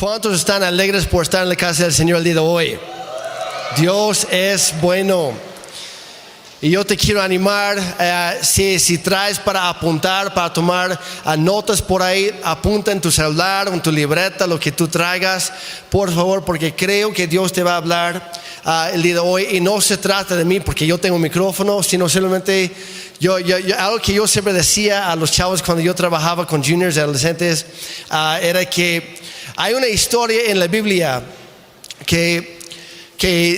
¿Cuántos están alegres por estar en la casa del Señor el día de hoy? Dios es bueno. Y yo te quiero animar, si traes para apuntar, para tomar notas por ahí, apunta en tu celular o en tu libreta lo que tú traigas, por favor, porque creo que Dios te va a hablar el día de hoy. Y no se trata de mí porque yo tengo un micrófono, sino simplemente algo que yo siempre decía a los chavos cuando yo trabajaba con juniors y adolescentes, era que hay una historia en la Biblia que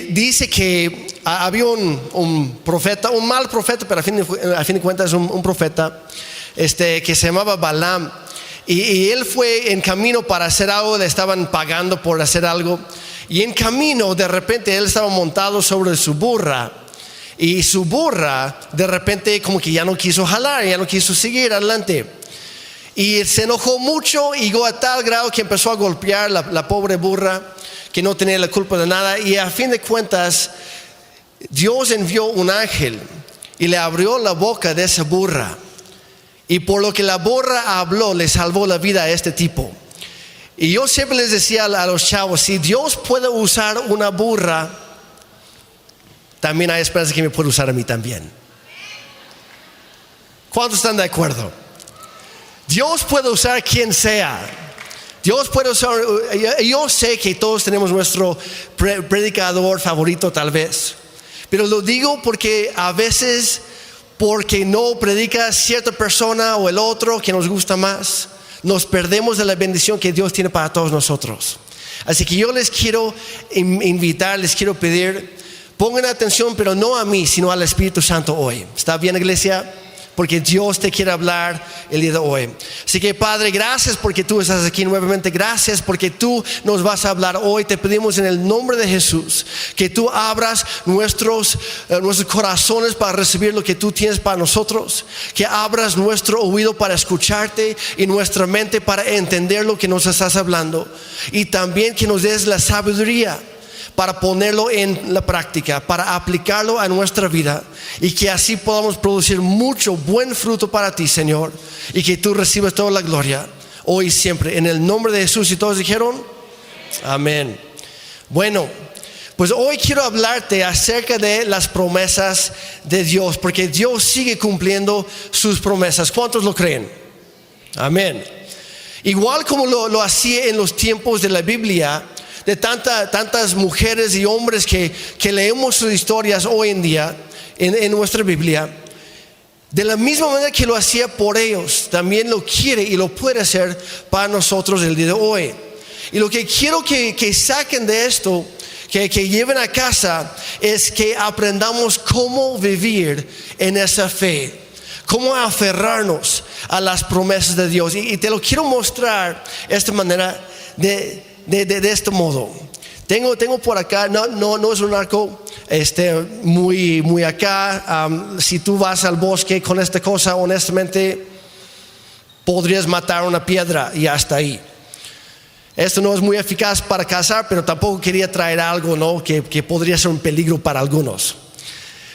dice que había un profeta, un mal profeta, pero a fin de cuentas un profeta que se llamaba Balaam, y él fue en camino para hacer algo, le estaban pagando por hacer algo, y en camino de repente él estaba montado sobre su burra, y su burra de repente como que ya no quiso jalar, ya no quiso seguir adelante, y se enojó mucho y llegó a tal grado que empezó a golpear la pobre burra, que no tenía la culpa de nada. Y a fin de cuentas Dios envió un ángel y le abrió la boca de esa burra, y por lo que la burra habló le salvó la vida a este tipo. Y yo siempre les decía a los chavos, si Dios puede usar una burra, también hay esperanza que me puede usar a mí también. ¿Cuántos están de acuerdo? Dios puede usar quien sea. Dios puede usar. Yo sé que todos tenemos nuestro predicador favorito tal vez, pero lo digo porque a veces, porque no predica cierta persona o el otro que nos gusta más, nos perdemos de la bendición que Dios tiene para todos nosotros. Así que yo les quiero invitar, les quiero pedir, pongan atención, pero no a mí, sino al Espíritu Santo hoy. ¿Está bien, iglesia? Porque Dios te quiere hablar el día de hoy. Así que Padre, gracias porque tú estás aquí nuevamente. Gracias porque tú nos vas a hablar hoy. Te pedimos en el nombre de Jesús que tú abras nuestros corazones para recibir lo que tú tienes para nosotros. Que abras nuestro oído para escucharte y nuestra mente para entender lo que nos estás hablando. Y también que nos des la sabiduría para ponerlo en la práctica, para aplicarlo a nuestra vida, y que así podamos producir mucho buen fruto para ti, Señor, y que tú recibas toda la gloria hoy y siempre, en el nombre de Jesús. Y todos dijeron amén. Bueno, pues hoy quiero hablarte acerca de las promesas de Dios, porque Dios sigue cumpliendo sus promesas. ¿Cuántos lo creen? Amén. Igual como lo hacía en los tiempos de la Biblia, de tantas mujeres y hombres que leemos sus historias hoy en día en nuestra Biblia, de la misma manera que lo hacía por ellos, también lo quiere y lo puede hacer para nosotros el día de hoy. Y lo que quiero que saquen de esto, que lleven a casa, es que aprendamos cómo vivir en esa fe, cómo aferrarnos a las promesas de Dios. Y te lo quiero mostrar de esta manera, de este modo. Tengo por acá, no es un arco muy acá. Si tú vas al bosque con esta cosa, honestamente podrías matar una piedra y hasta ahí. Esto no es muy eficaz para cazar, pero tampoco quería traer algo, ¿no?, que podría ser un peligro para algunos.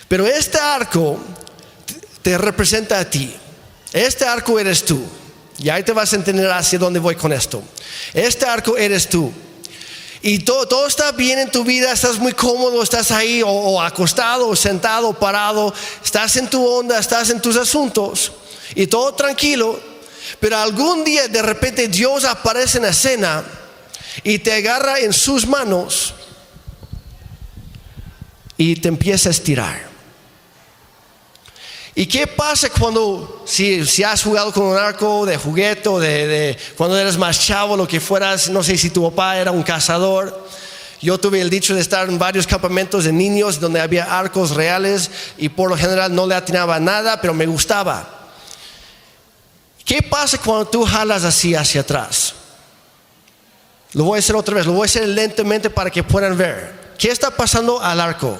Pero este arco te representa a ti. Este arco eres tú. Y ahí te vas a entender hacia dónde voy con esto. Este arco eres tú. Y todo está bien en tu vida, estás muy cómodo, estás ahí o acostado, o sentado, o parado, estás en tu onda, estás en tus asuntos y todo tranquilo. Pero algún día de repente Dios aparece en la escena y te agarra en sus manos y te empieza a estirar. ¿Y qué pasa cuando, si has jugado con un arco de juguete o de cuando eres más chavo, lo que fueras? No sé si tu papá era un cazador. Yo tuve el dicho de estar en varios campamentos de niños donde había arcos reales y por lo general no le atinaba nada, pero me gustaba. ¿Qué pasa cuando tú jalas así hacia atrás? Lo voy a hacer otra vez, lo voy a hacer lentamente para que puedan ver. ¿Qué está pasando al arco?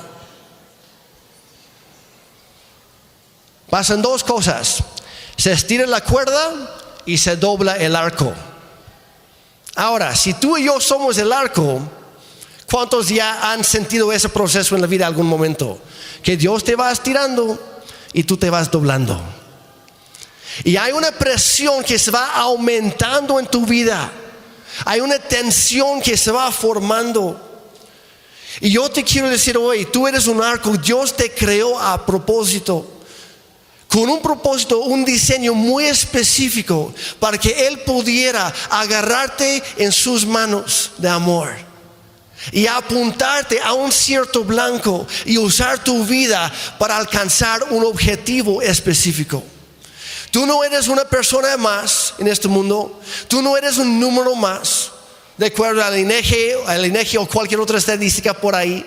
Pasan dos cosas: se estira la cuerda y se dobla el arco. Ahora, si tú y yo somos el arco, ¿cuántos ya han sentido ese proceso en la vida en algún momento? Que Dios te va estirando y tú te vas doblando. Y hay una presión que se va aumentando en tu vida. Hay una tensión que se va formando. Y yo te quiero decir hoy, tú eres un arco. Dios te creó a propósito, con un propósito, un diseño muy específico, para que Él pudiera agarrarte en sus manos de amor y apuntarte a un cierto blanco y usar tu vida para alcanzar un objetivo específico. Tú no eres una persona más en este mundo. Tú no eres un número más, de acuerdo al INEGI o cualquier otra estadística por ahí.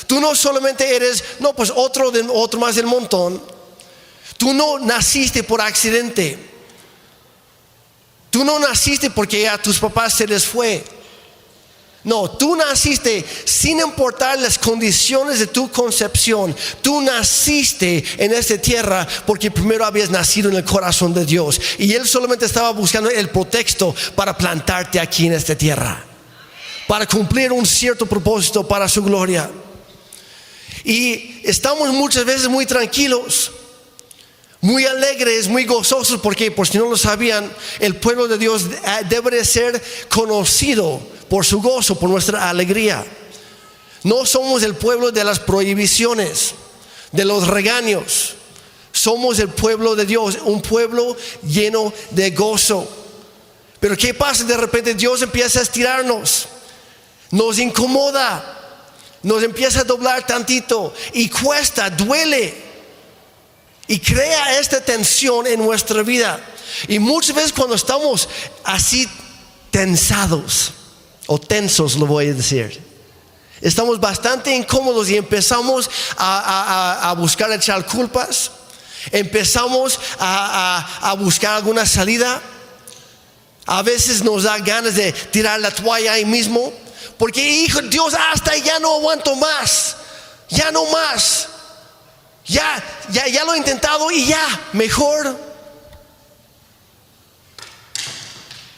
Tú no solamente eres, pues otro más del montón. Tú no naciste por accidente. Tú no naciste porque a tus papás se les fue. No, tú naciste sin importar las condiciones de tu concepción. Tú naciste en esta tierra porque primero habías nacido en el corazón de Dios, y Él solamente estaba buscando el pretexto para plantarte aquí en esta tierra, para cumplir un cierto propósito para su gloria. Y estamos muchas veces muy tranquilos, muy alegres, muy gozosos, porque por si no lo sabían, el pueblo de Dios debe de ser conocido por su gozo, por nuestra alegría. No somos el pueblo de las prohibiciones, de los regaños. Somos el pueblo de Dios, un pueblo lleno de gozo. Pero ¿qué pasa? De repente Dios empieza a estirarnos, nos incomoda, nos empieza a doblar tantito, y cuesta, duele, y crea esta tensión en nuestra vida. Y muchas veces cuando estamos así tensados o tensos, lo voy a decir, estamos bastante incómodos y empezamos a buscar echar culpas. Empezamos a buscar alguna salida. A veces nos da ganas de tirar la toalla ahí mismo, porque hijo Dios, hasta ya no aguanto más, ya no más, ya lo he intentado y ya, mejor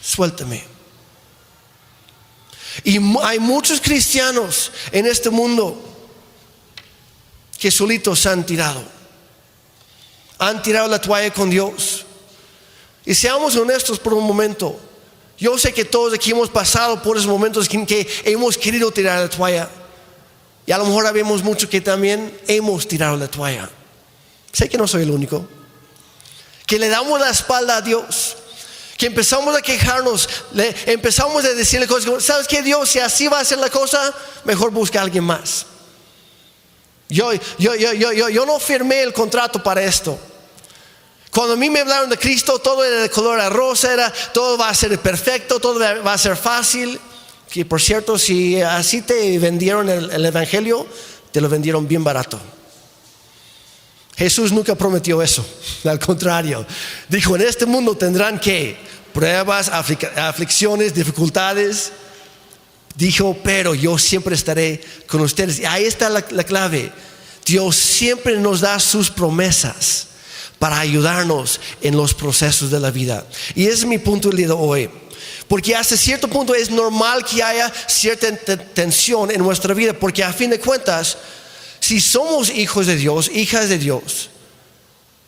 suéltame. Y hay muchos cristianos en este mundo que solitos se han tirado la toalla con Dios. Y seamos honestos por un momento. Yo sé que todos aquí hemos pasado por esos momentos en que hemos querido tirar la toalla, y a lo mejor habemos muchos que también hemos tirado la toalla. Sé que no soy el único, que le damos la espalda a Dios, que empezamos a quejarnos, empezamos a decirle cosas como: ¿sabes qué, Dios? Si así va a ser la cosa, mejor busca a alguien más. Yo no firmé el contrato para esto. Cuando a mí me hablaron de Cristo, todo era de color de rosa, todo va a ser perfecto, todo va a ser fácil. Que por cierto, si así te vendieron el evangelio, te lo vendieron bien barato. Jesús nunca prometió eso, al contrario, dijo: en este mundo tendrán que pruebas, aflicciones, dificultades. Dijo: pero yo siempre estaré con ustedes. Y ahí está la clave. Dios siempre nos da sus promesas para ayudarnos en los procesos de la vida. Y ese es mi punto de hoy. Porque hasta cierto punto es normal que haya cierta tensión en nuestra vida, porque a fin de cuentas, si somos hijos de Dios, hijas de Dios,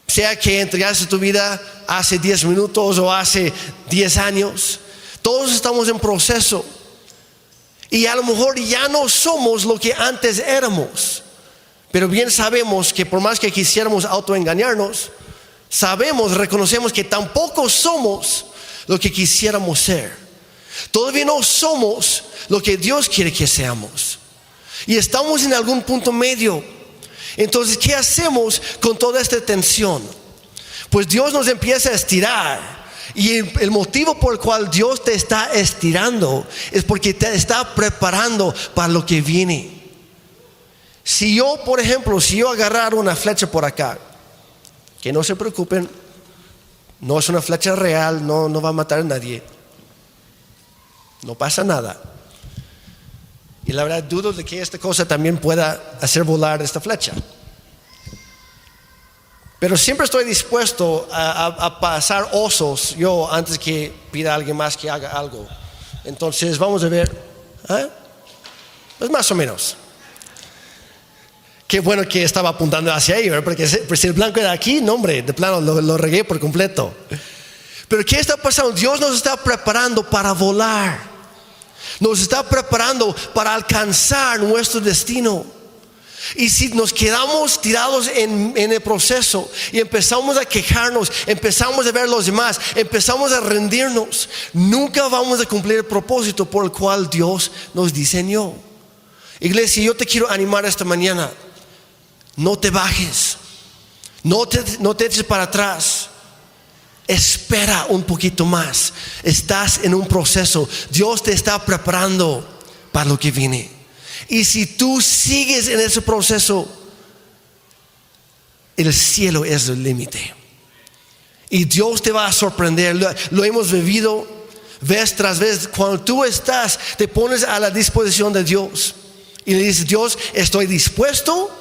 sea que entregaste tu vida hace 10 minutos o hace 10 años, todos estamos en proceso. Y a lo mejor ya no somos lo que antes éramos, pero bien sabemos que por más que quisiéramos autoengañarnos, reconocemos que tampoco somos lo que quisiéramos ser. Todavía no somos lo que Dios quiere que seamos, y estamos en algún punto medio. Entonces, ¿qué hacemos con toda esta tensión? Pues Dios nos empieza a estirar. Y el motivo por el cual Dios te está estirando es porque te está preparando para lo que viene. Si yo, por ejemplo, agarrar una flecha por acá, que no se preocupen, no es una flecha real, no va a matar a nadie, no pasa nada. Y la verdad dudo de que esta cosa también pueda hacer volar esta flecha. Pero siempre estoy dispuesto a pasar osos yo antes que pida a alguien más que haga algo. Entonces vamos a ver. Pues más o menos. Qué bueno que estaba apuntando hacia ahí, ¿verdad? Porque si el blanco era aquí, no hombre, de plano lo regué por completo. Pero ¿qué está pasando? Dios nos está preparando para volar. Nos está preparando para alcanzar nuestro destino. Y si nos quedamos tirados en el proceso y empezamos a quejarnos, empezamos a ver a los demás, empezamos a rendirnos, nunca vamos a cumplir el propósito por el cual Dios nos diseñó. Iglesia, yo te quiero animar esta mañana. No te bajes, no te eches para atrás. Espera un poquito más. Estás en un proceso. Dios te está preparando para lo que viene. Y si tú sigues en ese proceso, el cielo es el límite. Y Dios te va a sorprender. Lo hemos vivido vez tras vez. Cuando tú te pones a la disposición de Dios y le dices: Dios, estoy dispuesto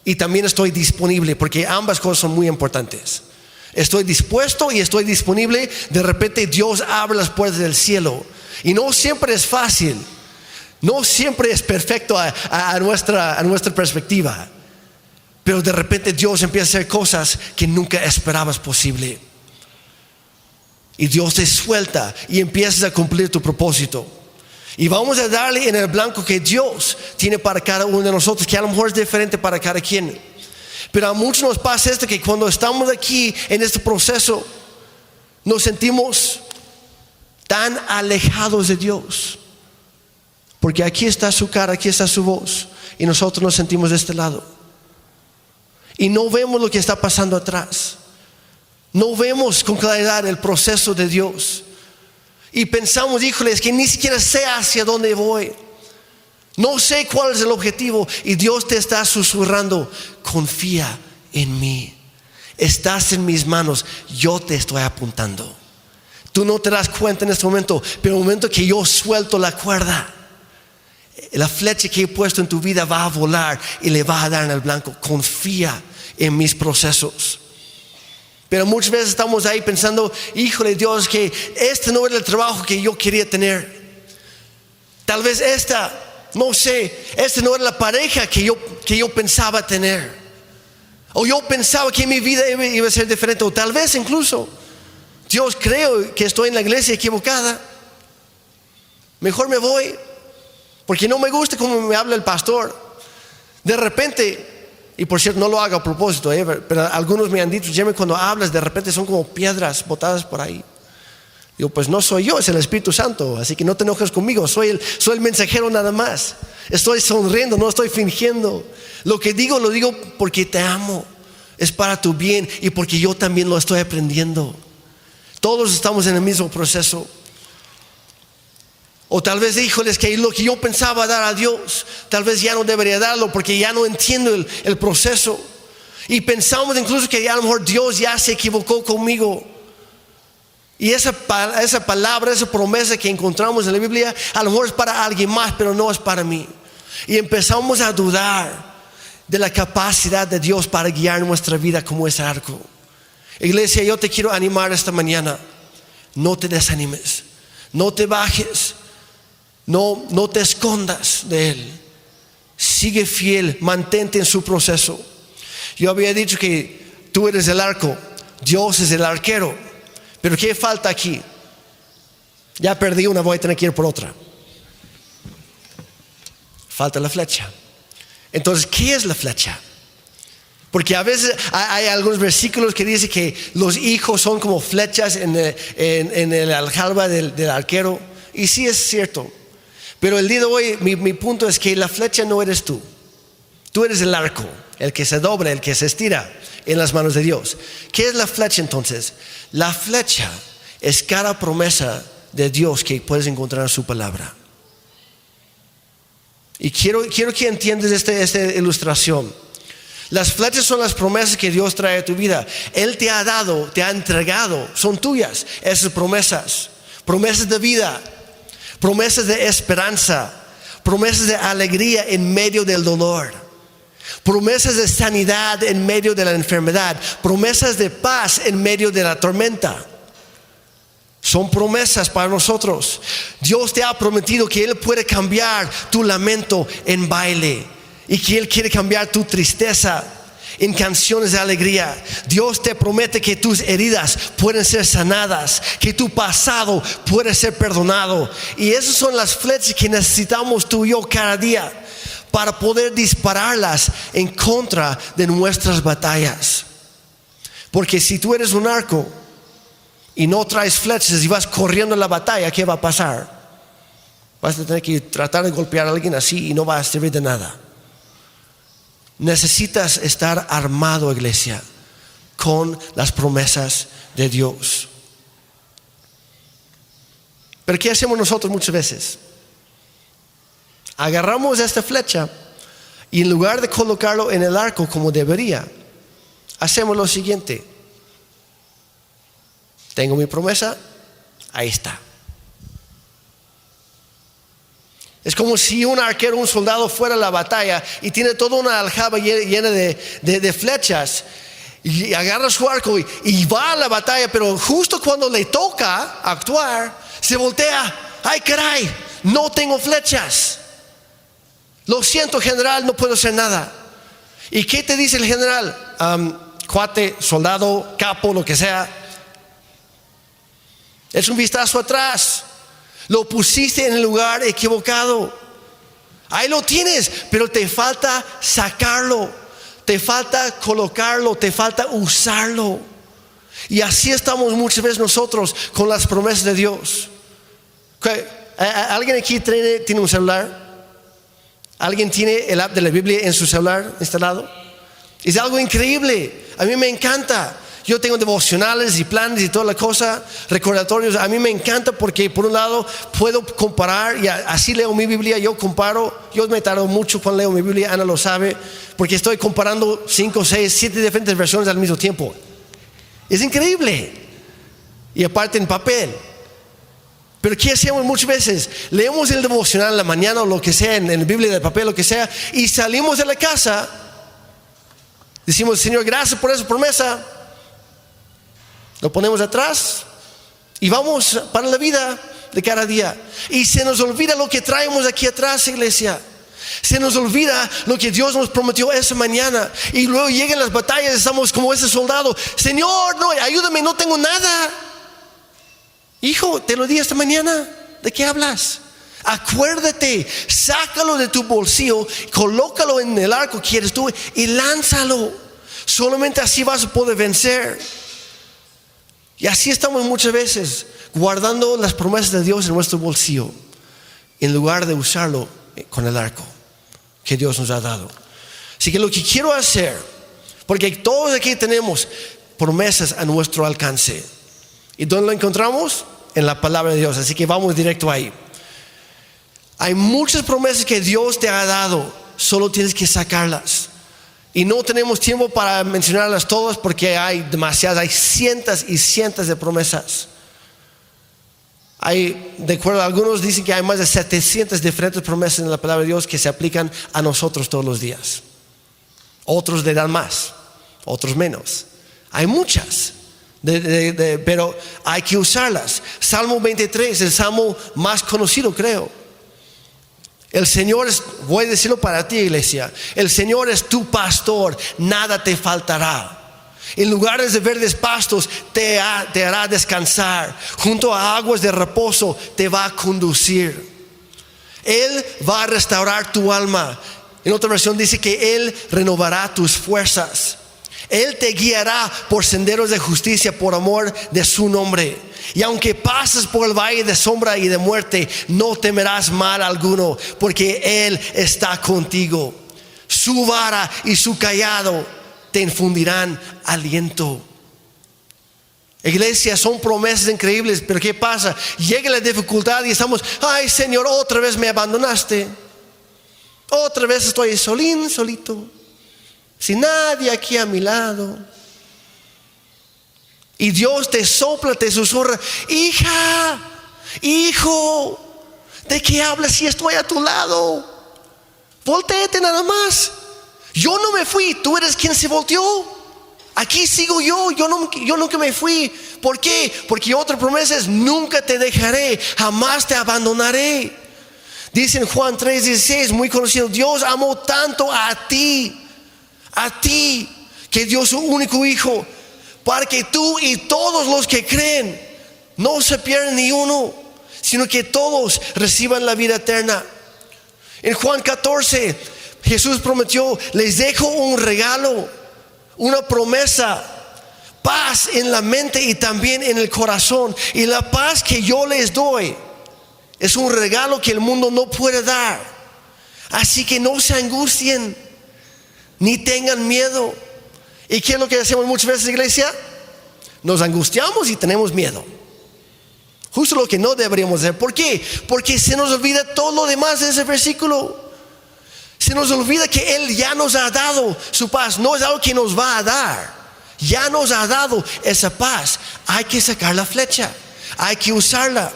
y también estoy disponible, porque ambas cosas son muy importantes. Estoy dispuesto y estoy disponible. De repente Dios abre las puertas del cielo. Y no siempre es fácil. No siempre es perfecto a nuestra perspectiva. Pero de repente Dios empieza a hacer cosas que nunca esperabas posible. Y Dios te suelta y empiezas a cumplir tu propósito. Y vamos a darle en el blanco que Dios tiene para cada uno de nosotros, que a lo mejor es diferente para cada quien. Pero a muchos nos pasa esto, que cuando estamos aquí en este proceso, nos sentimos tan alejados de Dios. Porque aquí está su cara, aquí está su voz, y nosotros nos sentimos de este lado. Y no vemos lo que está pasando atrás. No vemos con claridad el proceso de Dios. Y pensamos: híjole, es que ni siquiera sé hacia dónde voy. No sé cuál es el objetivo. Y Dios te está susurrando: confía en mí. Estás en mis manos. Yo te estoy apuntando. Tú no te das cuenta en este momento, pero en el momento que yo suelto la cuerda, la flecha que he puesto en tu vida va a volar y le va a dar en el blanco. Confía en mis procesos. Pero muchas veces estamos ahí pensando: híjole, Dios, que este no era el trabajo que yo quería tener. Tal vez no sé, esta no era la pareja que yo pensaba tener. O yo pensaba que mi vida iba a ser diferente. O tal vez incluso: Dios, creo que estoy en la iglesia equivocada. Mejor me voy, porque no me gusta cómo me habla el pastor. De repente, y por cierto, no lo hago a propósito, pero algunos me han dicho: Jeremy, cuando hablas, de repente son como piedras botadas por ahí. Digo: pues no soy yo, es el Espíritu Santo. Así que no te enojes conmigo, soy el mensajero nada más. Estoy sonriendo, no estoy fingiendo. Lo que digo, lo digo porque te amo. Es para tu bien y porque yo también lo estoy aprendiendo. Todos estamos en el mismo proceso. O tal vez, híjoles, que lo que yo pensaba dar a Dios, tal vez ya no debería darlo, porque ya no entiendo el proceso. Y pensamos incluso que a lo mejor Dios ya se equivocó conmigo. Y esa palabra, esa promesa que encontramos en la Biblia, a lo mejor es para alguien más, pero no es para mí. Y empezamos a dudar de la capacidad de Dios para guiar nuestra vida como ese arco. Iglesia, yo te quiero animar esta mañana: no te desanimes, no te bajes, no te escondas de Él. Sigue fiel, mantente en su proceso. Yo había dicho que tú eres el arco, Dios es el arquero. Pero ¿qué falta aquí? Ya perdí una, voy a tener que ir por otra. Falta la flecha. Entonces, ¿qué es la flecha? Porque a veces hay algunos versículos que dicen que los hijos son como flechas en el aljaba del arquero. Y sí es cierto. Pero el día de hoy mi punto es que la flecha no eres tú. Tú eres el arco, el que se dobla, el que se estira en las manos de Dios. ¿Qué es la flecha entonces? La flecha es cada promesa de Dios que puedes encontrar en su palabra. Y quiero que entiendas esta ilustración. Las flechas son las promesas que Dios trae a tu vida. Él te ha dado, te ha entregado, son tuyas esas promesas. Promesas de vida, promesas de esperanza, promesas de alegría en medio del dolor, promesas de sanidad en medio de la enfermedad, promesas de paz en medio de la tormenta. Son promesas para nosotros. Dios te ha prometido que Él puede cambiar tu lamento en baile, y que Él quiere cambiar tu tristeza en canciones de alegría. Dios te promete que tus heridas pueden ser sanadas, que tu pasado puede ser perdonado. Y esas son las flechas que necesitamos tú y yo cada día para poder dispararlas en contra de nuestras batallas. Porque si tú eres un arco y no traes flechas y vas corriendo en la batalla, ¿qué va a pasar? Vas a tener que tratar de golpear a alguien así y no va a servir de nada. Necesitas estar armado, iglesia, con las promesas de Dios. Pero ¿qué hacemos nosotros muchas veces? Agarramos esta flecha y en lugar de colocarlo en el arco como debería, hacemos lo siguiente: tengo mi promesa, ahí está. Es como si un arquero, un soldado fuera a la batalla y tiene toda una aljaba llena de flechas y agarra su arco y va a la batalla, pero justo cuando le toca actuar, se voltea. ¡Ay, caray! No tengo flechas. Lo siento, general, no puedo hacer nada. ¿Y qué te dice el general? Cuate, soldado, capo, lo que sea. Es un vistazo atrás. Lo pusiste en el lugar equivocado. Ahí lo tienes, pero te falta sacarlo, te falta colocarlo, te falta usarlo. Y así estamos muchas veces nosotros con las promesas de Dios. ¿Alguien aquí tiene un celular? ¿Alguien tiene el app de la Biblia en su celular instalado? Es algo increíble. A mí me encanta. Yo tengo devocionales y planes y toda la cosa, recordatorios. A mí me encanta porque por un lado puedo comparar y así leo mi Biblia. Yo comparo, yo me tardo mucho cuando leo mi Biblia, Ana lo sabe, porque estoy comparando 5, 6, 7 diferentes versiones al mismo tiempo. Es increíble. Y aparte en papel. Pero ¿qué hacemos muchas veces? Leemos el devocional en la mañana o lo que sea, en la Biblia de papel, lo que sea, y salimos de la casa. Decimos: Señor, gracias por esa promesa. Lo ponemos atrás y vamos para la vida de cada día. Y se nos olvida lo que traemos aquí atrás, iglesia. Se nos olvida lo que Dios nos prometió esa mañana. Y luego llegan las batallas, estamos como ese soldado: Señor, no, ayúdame, no tengo nada. Hijo, te lo di esta mañana. ¿De qué hablas? Acuérdate, sácalo de tu bolsillo, colócalo en el arco que quieres tú y lánzalo. Solamente así vas a poder vencer. Y así estamos muchas veces, guardando las promesas de Dios en nuestro bolsillo, en lugar de usarlo con el arco que Dios nos ha dado. Así que lo que quiero hacer, porque todos aquí tenemos promesas a nuestro alcance. ¿Y dónde lo encontramos? En la palabra de Dios. Así que vamos directo ahí. Hay muchas promesas que Dios te ha dado, solo tienes que sacarlas. Y no tenemos tiempo para mencionarlas todas porque hay demasiadas, hay cientos y cientos de promesas. De acuerdo a algunos, dicen que hay más de 700 diferentes promesas en la palabra de Dios que se aplican a nosotros todos los días. Otros le dan más, otros menos. Hay muchas, pero hay que usarlas. Salmo 23, el salmo más conocido, creo. El Señor es, voy a decirlo para ti, iglesia, el Señor es tu pastor, nada te faltará. En lugares de verdes pastos te hará descansar, junto a aguas de reposo te va a conducir. Él va a restaurar tu alma. En otra versión dice que Él renovará tus fuerzas. Él te guiará por senderos de justicia por amor de su nombre. Y aunque pases por el valle de sombra y de muerte, no temerás mal alguno, porque Él está contigo. Su vara y su cayado te infundirán aliento. Iglesia, son promesas increíbles, pero ¿qué pasa? Llega la dificultad y estamos: ay, Señor, otra vez me abandonaste. Otra vez estoy solito, sin nadie aquí a mi lado. Y Dios te sopla, te susurra: hija, hijo, ¿de qué hablas si estoy a tu lado? Voltéate nada más. Yo no me fui, tú eres quien se volteó. Aquí sigo yo nunca me fui. ¿Por qué? Porque otra promesa es: nunca te dejaré, jamás te abandonaré. Dice en Juan 3:16, muy conocido: Dios amó tanto a ti, que dio su único Hijo, para que tú y todos los que creen no se pierdan ni uno, sino que todos reciban la vida eterna. En Juan 14, Jesús prometió: les dejo un regalo, una promesa, paz en la mente y también en el corazón. Y la paz que yo les doy es un regalo que el mundo no puede dar. Así que no se angustien ni tengan miedo. ¿Y qué es lo que hacemos muchas veces, iglesia? Nos angustiamos y tenemos miedo. Justo lo que no deberíamos hacer. ¿Por qué? Porque se nos olvida todo lo demás de ese versículo. Se nos olvida que Él ya nos ha dado su paz. No es algo que nos va a dar. Ya nos ha dado esa paz. Hay que sacar la flecha, hay que usarla.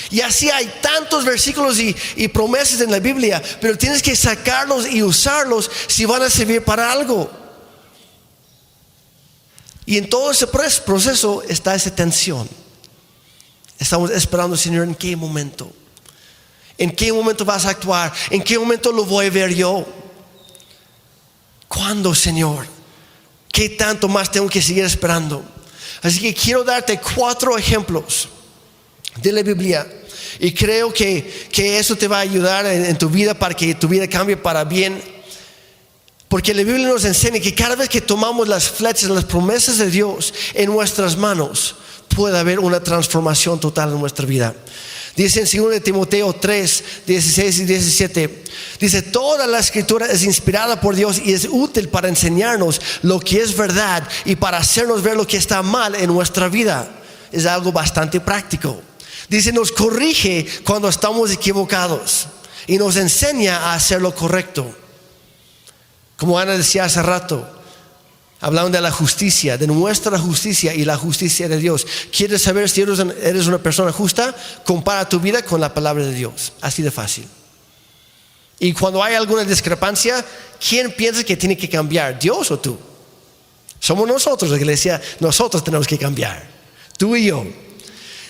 Y así hay tantos versículos y promesas en la Biblia, pero tienes que sacarlos y usarlos si van a servir para algo. Y en todo ese proceso está esa tensión. Estamos esperando, Señor, ¿en qué momento? ¿En qué momento vas a actuar? ¿En qué momento lo voy a ver yo? ¿Cuándo, Señor? ¿Qué tanto más tengo que seguir esperando? Así que quiero darte 4 ejemplos de la Biblia. Y creo que eso te va a ayudar en tu vida, para que tu vida cambie para bien. Porque la Biblia nos enseña que cada vez que tomamos las flechas, las promesas de Dios en nuestras manos, puede haber una transformación total en nuestra vida. Dice en 2 Timoteo 3, 16 y 17, dice: toda la escritura es inspirada por Dios y es útil para enseñarnos lo que es verdad y para hacernos ver lo que está mal en nuestra vida. Es algo bastante práctico. Dice: nos corrige cuando estamos equivocados y nos enseña a hacer lo correcto. Como Ana decía hace rato, hablaban de la justicia, de nuestra justicia y la justicia de Dios. ¿Quieres saber si eres una persona justa? Compara tu vida con la palabra de Dios. Así de fácil. Y cuando hay alguna discrepancia, ¿quién piensa que tiene que cambiar? ¿Dios o tú? Somos nosotros, la iglesia. Nosotros tenemos que cambiar, tú y yo.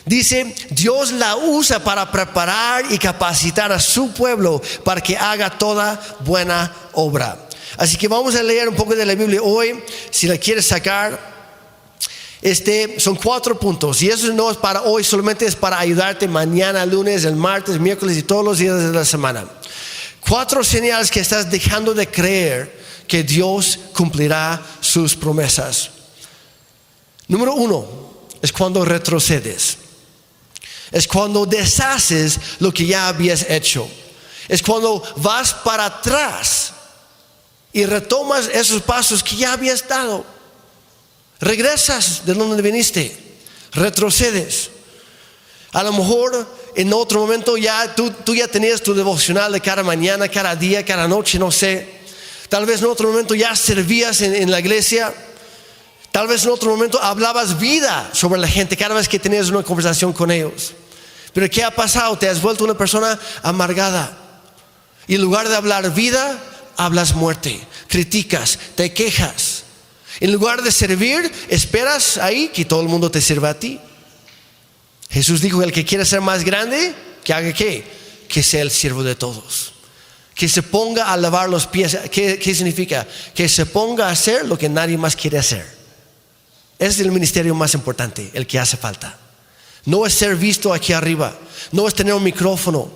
Dice: Dios la usa para preparar y capacitar a su pueblo para que haga toda buena obra. Así que vamos a leer un poco de la Biblia hoy. Si la quieres sacar, son 4 puntos. Y eso no es para hoy, solamente es para ayudarte mañana, lunes, el martes, miércoles y todos los días de la semana. 4 señales que estás dejando de creer que Dios cumplirá sus promesas. Número 1 es cuando retrocedes. Es cuando deshaces lo que ya habías hecho. Es cuando vas para atrás y retomas esos pasos que ya habías dado. Regresas de donde viniste, retrocedes. A lo mejor en otro momento ya tú ya tenías tu devocional de cada mañana, cada día, cada noche, no sé. Tal vez en otro momento ya servías en la iglesia. Tal vez en otro momento hablabas vida sobre la gente cada vez que tenías una conversación con ellos. Pero ¿qué ha pasado? Te has vuelto una persona amargada. Y en lugar de hablar vida, hablas muerte, criticas, te quejas. En lugar de servir, esperas ahí que todo el mundo te sirva a ti. Jesús dijo que el que quiera ser más grande, que haga ¿qué? Que sea el siervo de todos. Que se ponga a lavar los pies. ¿Qué significa? Que se ponga a hacer lo que nadie más quiere hacer. Ese es el ministerio más importante, el que hace falta. No es ser visto aquí arriba, no es tener un micrófono,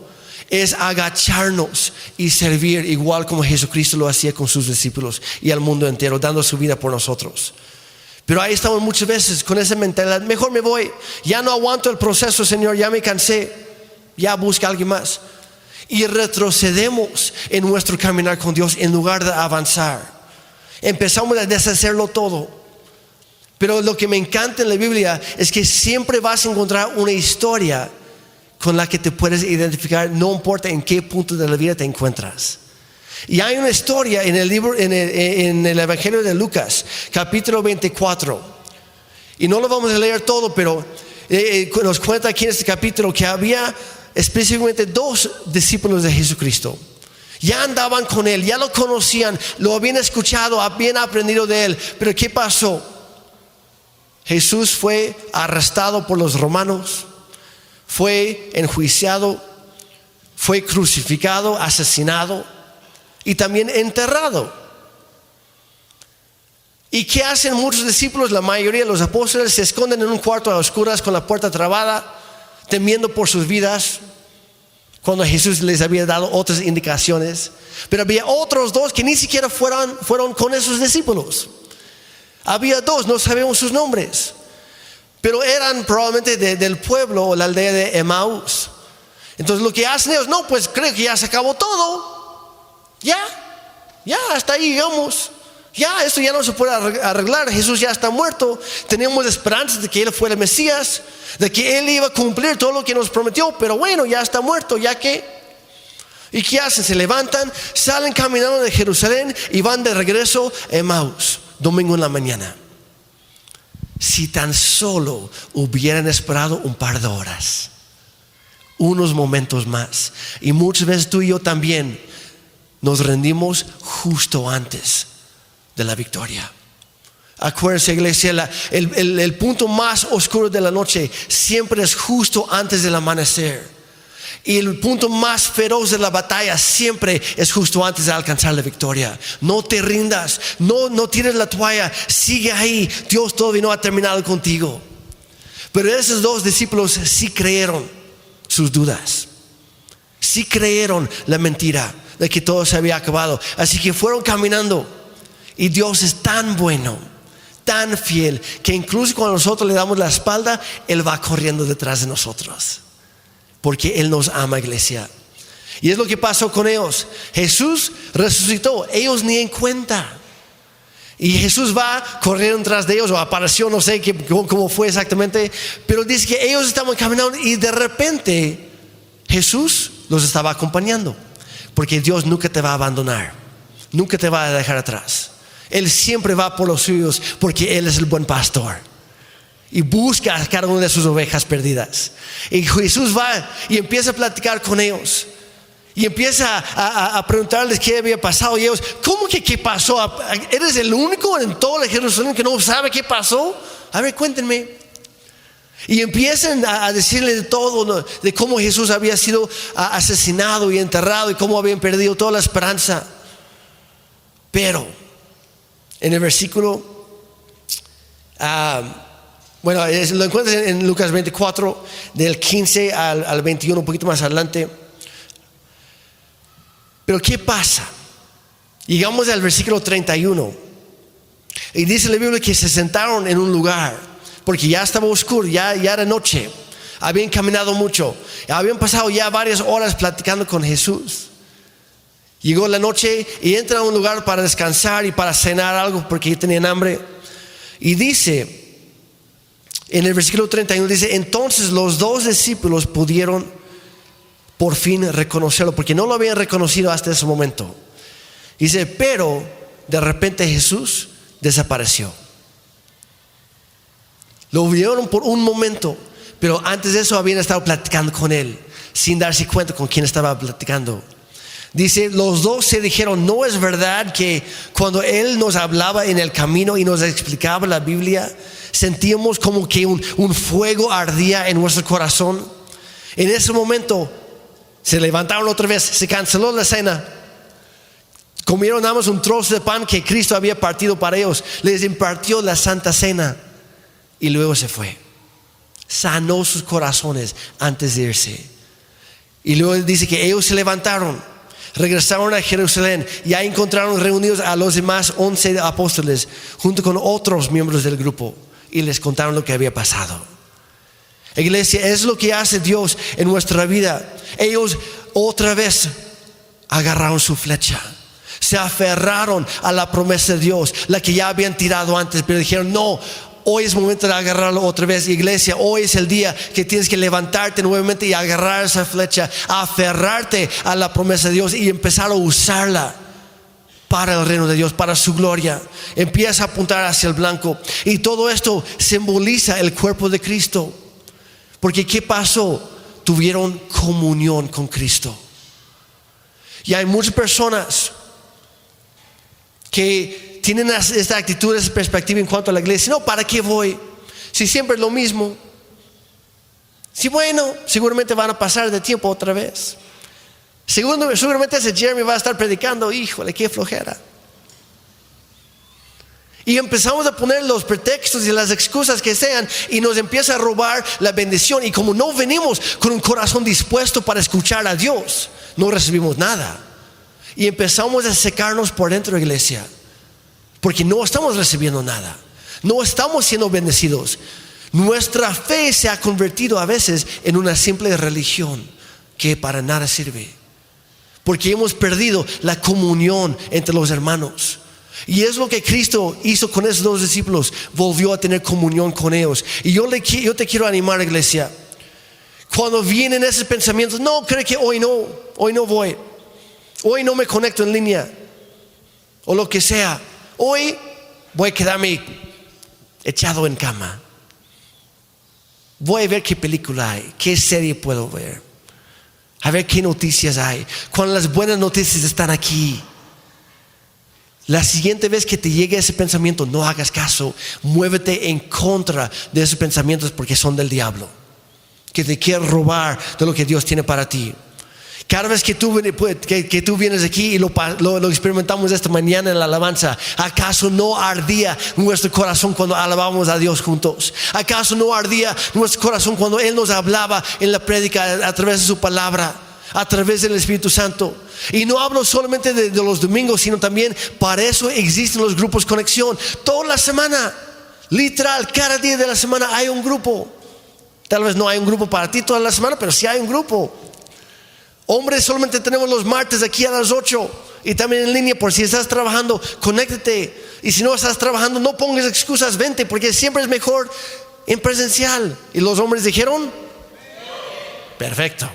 es agacharnos y servir igual como Jesucristo lo hacía con sus discípulos y al mundo entero, dando su vida por nosotros. Pero ahí estamos muchas veces con esa mentalidad: mejor me voy, ya no aguanto el proceso, Señor, ya me cansé, ya busca a alguien más. Y retrocedemos en nuestro caminar con Dios en lugar de avanzar. Empezamos a deshacerlo todo. Pero lo que me encanta en la Biblia es que siempre vas a encontrar una historia con la que te puedes identificar, no importa en qué punto de la vida te encuentras. Y hay una historia en el libro, en el Evangelio de Lucas, capítulo 24. Y no lo vamos a leer todo, pero nos cuenta aquí en este capítulo que había específicamente 2 discípulos de Jesucristo. Ya andaban con Él, ya lo conocían, lo habían escuchado, habían aprendido de Él. Pero ¿qué pasó? Jesús fue arrestado por los romanos, fue enjuiciado, fue crucificado, asesinado y también enterrado. ¿Y qué hacen muchos discípulos? La mayoría de los apóstoles se esconden en un cuarto a oscuras con la puerta trabada, temiendo por sus vidas, cuando Jesús les había dado otras indicaciones. Pero había otros dos que ni siquiera fueron con esos discípulos. Había dos, no sabemos sus nombres, pero eran probablemente del pueblo o la aldea de Emaús. Entonces lo que hacen ellos, no, pues creo que ya se acabó todo. Ya, hasta ahí llegamos. Ya, esto ya no se puede arreglar. Jesús ya está muerto. Tenemos esperanzas de que Él fue el Mesías, de que Él iba a cumplir todo lo que nos prometió. Pero bueno, ya está muerto, ¿ya qué? ¿Y qué hacen? Se levantan, salen caminando de Jerusalén y van de regreso a Emaús, domingo en la mañana. Si tan solo hubieran esperado un par de horas, unos momentos más. Y muchas veces tú y yo también nos rendimos justo antes de la victoria. Acuérdense, iglesia, el punto más oscuro de la noche siempre es justo antes del amanecer. Y el punto más feroz de la batalla siempre es justo antes de alcanzar la victoria. No te rindas, no tires la toalla, sigue ahí. Dios todavía no ha terminado contigo. Pero esos dos discípulos sí creyeron sus dudas, sí creyeron la mentira de que todo se había acabado. Así que fueron caminando. Y Dios es tan bueno, tan fiel, que incluso cuando nosotros le damos la espalda, Él va corriendo detrás de nosotros, porque Él nos ama, iglesia. Y es lo que pasó con ellos. Jesús resucitó, ellos ni en cuenta. Y Jesús va corriendo tras de ellos, o apareció, no sé cómo fue exactamente, pero dice que ellos estaban caminando y de repente Jesús los estaba acompañando, porque Dios nunca te va a abandonar, nunca te va a dejar atrás. Él siempre va por los suyos, porque Él es el buen pastor y busca a cada una de sus ovejas perdidas. Y Jesús va y empieza a platicar con ellos y empieza a preguntarles qué había pasado. Y ellos, ¿cómo que qué pasó? ¿Eres el único en todo el Jerusalén que no sabe qué pasó? A ver, cuéntenme. Y empiezan a decirle de todo, ¿no? De cómo Jesús había sido asesinado y enterrado y cómo habían perdido toda la esperanza. Pero en el versículo, lo encuentras en Lucas 24, del 15 al 21, un poquito más adelante. Pero ¿qué pasa? Llegamos al versículo 31 y dice la Biblia que se sentaron en un lugar, porque ya estaba oscuro, ya era noche. Habían caminado mucho, habían pasado ya varias horas platicando con Jesús. Llegó la noche y entran a un lugar para descansar y para cenar algo, porque ya tenían hambre. Y dice, en el versículo 31, dice: entonces los dos discípulos pudieron por fin reconocerlo, porque no lo habían reconocido hasta ese momento. Dice, pero de repente Jesús desapareció. Lo vieron por un momento, pero antes de eso habían estado platicando con Él, sin darse cuenta con quién estaba platicando. Dice, los dos se dijeron: ¿no es verdad que cuando Él nos hablaba en el camino y nos explicaba la Biblia, sentíamos como que un fuego ardía en nuestro corazón? En ese momento se levantaron otra vez, se canceló la cena, comieron nada más un trozo de pan que Cristo había partido para ellos, les impartió la Santa Cena y luego se fue. Sanó sus corazones antes de irse. Y luego dice que ellos se levantaron, regresaron a Jerusalén y ahí encontraron reunidos a los demás 11 apóstoles junto con otros miembros del grupo y les contaron lo que había pasado. Iglesia, es lo que hace Dios en nuestra vida. Ellos otra vez agarraron su flecha, se aferraron a la promesa de Dios, la que ya habían tirado antes, pero dijeron: no, hoy es momento de agarrarlo otra vez. Iglesia, hoy es el día que tienes que levantarte nuevamente y agarrar esa flecha, aferrarte a la promesa de Dios y empezar a usarla para el reino de Dios, para su gloria. Empieza a apuntar hacia el blanco. Y todo esto simboliza el cuerpo de Cristo. Porque ¿qué pasó? Tuvieron comunión con Cristo. Y hay muchas personas que tienen esta actitud, esta perspectiva en cuanto a la iglesia. No, ¿para qué voy? Si siempre es lo mismo. Si bueno, seguramente van a pasar de tiempo otra vez. Seguramente ese Jeremy va a estar predicando. Híjole, qué flojera. Y empezamos a poner los pretextos y las excusas que sean y nos empieza a robar la bendición. Y como no venimos con un corazón dispuesto para escuchar a Dios, no recibimos nada. Y empezamos a secarnos por dentro, iglesia, porque no estamos recibiendo nada. No estamos siendo bendecidos. Nuestra fe se ha convertido a veces en una simple religión que para nada sirve, porque hemos perdido la comunión entre los hermanos. Y es lo que Cristo hizo con esos 2 discípulos. Volvió a tener comunión con ellos. Y yo te quiero animar, iglesia. Cuando vienen esos pensamientos, no, creo que hoy no voy, hoy no me conecto en línea, o lo que sea, hoy voy a quedarme echado en cama, voy a ver qué película hay, qué serie puedo ver, a ver qué noticias hay, cuando las buenas noticias están aquí. La siguiente vez que te llegue ese pensamiento, no hagas caso. Muévete en contra de esos pensamientos, porque son del diablo, que te quiere robar de lo que Dios tiene para ti. Cada vez que tú vienes aquí, y lo experimentamos esta mañana en la alabanza, ¿acaso no ardía nuestro corazón cuando alabábamos a Dios juntos? ¿Acaso no ardía nuestro corazón cuando Él nos hablaba en la prédica a través de su palabra, a través del Espíritu Santo? Y no hablo solamente de los domingos, sino también para eso existen los grupos conexión. Toda la semana, literal, cada día de la semana hay un grupo. Tal vez no hay un grupo para ti toda la semana, pero sí hay un grupo. Hombres solamente tenemos los martes aquí a las 8, y también en línea. Por si estás trabajando, conéctate. Y si no estás trabajando, no pongas excusas, vente, porque siempre es mejor en presencial. Y los hombres dijeron, perfecto.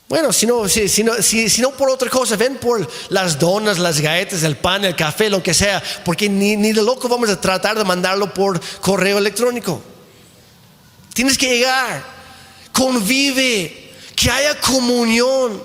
Bueno, si no por otra cosa, ven por las donas, las galletas, el pan, el café, lo que sea, porque ni de loco vamos a tratar de mandarlo por correo electrónico. Tienes que llegar, convive, que haya comunión.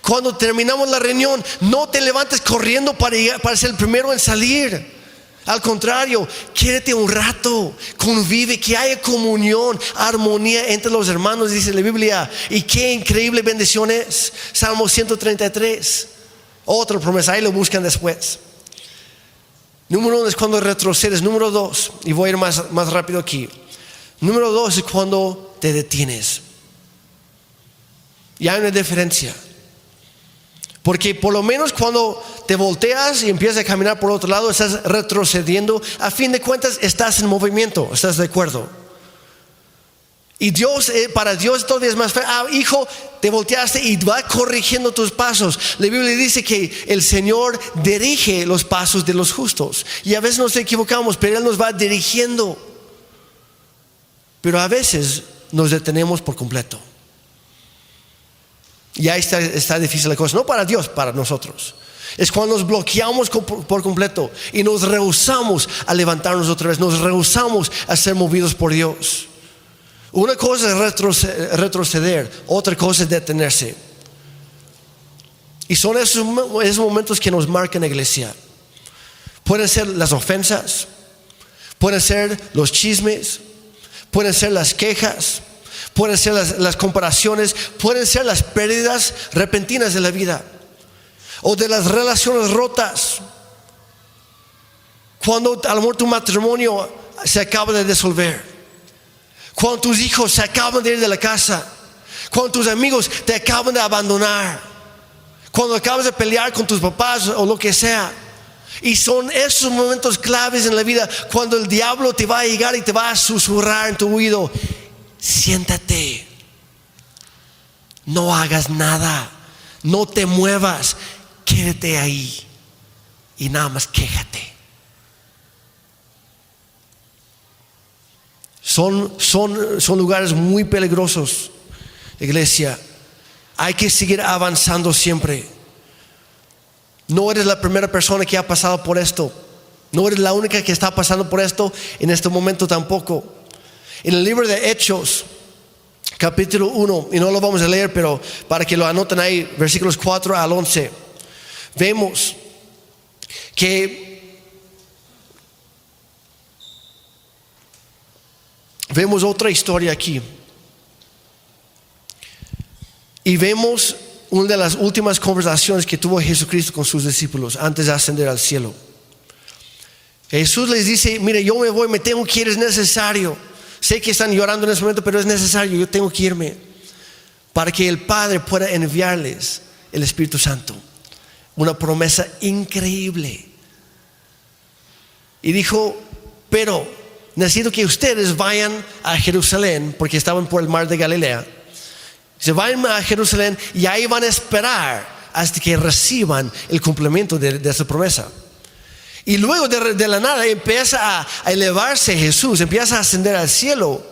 Cuando terminamos la reunión, no te levantes corriendo para ser el primero en salir. Al contrario, quédate un rato, convive, que haya comunión, armonía entre los hermanos, dice la Biblia. Y qué increíble bendición es. Salmo 133. Otra promesa, ahí lo buscan después. Número 1 es cuando retrocedes. Número 2, y voy a ir más rápido aquí. Número 2 es cuando te detienes. Y hay una diferencia. Porque por lo menos cuando te volteas y empiezas a caminar por otro lado, estás retrocediendo. A fin de cuentas estás en movimiento, ¿estás de acuerdo? Y Dios, para Dios todavía es más fácil. Hijo, te volteaste y va corrigiendo tus pasos. La Biblia dice que el Señor dirige los pasos de los justos. Y a veces nos equivocamos, pero Él nos va dirigiendo. Pero a veces nos detenemos por completo. Y ahí está difícil la cosa, no para Dios, para nosotros. Es cuando nos bloqueamos por completo y nos rehusamos a levantarnos otra vez, nos rehusamos a ser movidos por Dios. Una cosa es retroceder, otra cosa es detenerse. Y son esos momentos que nos marcan, iglesia. Pueden ser las ofensas, pueden ser los chismes, pueden ser las quejas, pueden ser las comparaciones, pueden ser las pérdidas repentinas de la vida, o de las relaciones rotas. Cuando a lo mejor tu matrimonio se acaba de disolver, cuando tus hijos se acaban de ir de la casa, cuando tus amigos te acaban de abandonar, cuando acabas de pelear con tus papás o lo que sea. Y son esos momentos claves en la vida cuando el diablo te va a llegar y te va a susurrar en tu oído: siéntate, no hagas nada, no te muevas, quédate ahí y nada más quéjate. Son lugares muy peligrosos, iglesia. Hay que seguir avanzando siempre. No eres la primera persona que ha pasado por esto. No eres la única que está pasando por esto en este momento tampoco. En el libro de Hechos, capítulo 1, y no lo vamos a leer, pero para que lo anoten ahí, versículos 4 al 11, vemos otra historia aquí. Y vemos una de las últimas conversaciones que tuvo Jesucristo con sus discípulos antes de ascender al cielo. Jesús les dice, mire, yo me voy, me tengo que ir, es necesario. Sé que están llorando en ese momento, pero es necesario, yo tengo que irme para que el Padre pueda enviarles el Espíritu Santo. Una promesa increíble. Y dijo, pero necesito que ustedes vayan a Jerusalén, porque estaban por el mar de Galilea. Se vayan a Jerusalén y ahí van a esperar hasta que reciban el cumplimiento de esa promesa. Y luego de la nada empieza a elevarse Jesús, empieza a ascender al cielo.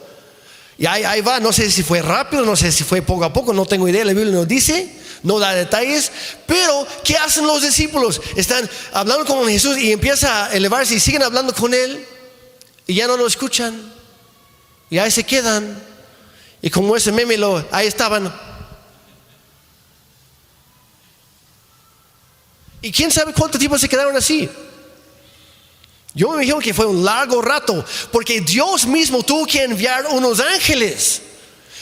Y ahí va, no sé si fue rápido, no sé si fue poco a poco, no tengo idea, la Biblia no dice, no da detalles. Pero ¿qué hacen los discípulos? Están hablando con Jesús y empieza a elevarse y siguen hablando con Él. Y ya no lo escuchan. Y ahí se quedan. Y como ese meme, ahí estaban. Y quién sabe cuánto tiempo se quedaron así. Yo me imagino que fue un largo rato, porque Dios mismo tuvo que enviar unos ángeles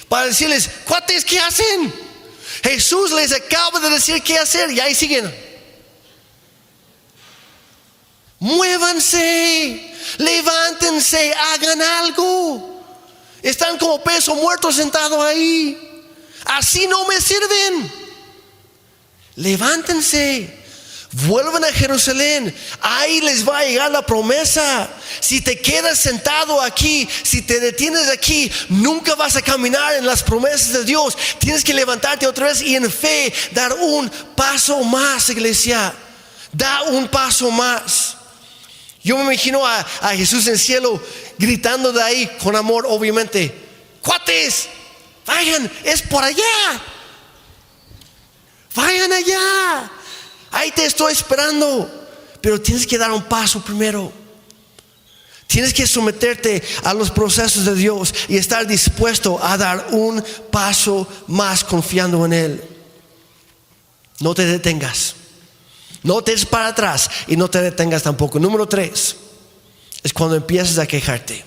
para decirles, cuates, ¿qué hacen? Jesús les acaba de decir qué hacer y ahí siguen. Muévanse, levántense, hagan algo. Están como peso muerto sentado ahí. Así no me sirven. Levántense. Vuelvan a Jerusalén, ahí les va a llegar la promesa. Si te quedas sentado aquí, si te detienes aquí, nunca vas a caminar en las promesas de Dios. Tienes que levantarte otra vez y en fe dar un paso más, iglesia. Da un paso más. Yo me imagino a Jesús en el cielo gritando de ahí con amor, obviamente, cuates, vayan, es por allá, vayan allá. Ahí te estoy esperando, pero tienes que dar un paso primero. Tienes que someterte a los procesos de Dios y estar dispuesto a dar un paso más confiando en Él. No te detengas, no te des para atrás y no te detengas tampoco. Número 3 es cuando empiezas a quejarte.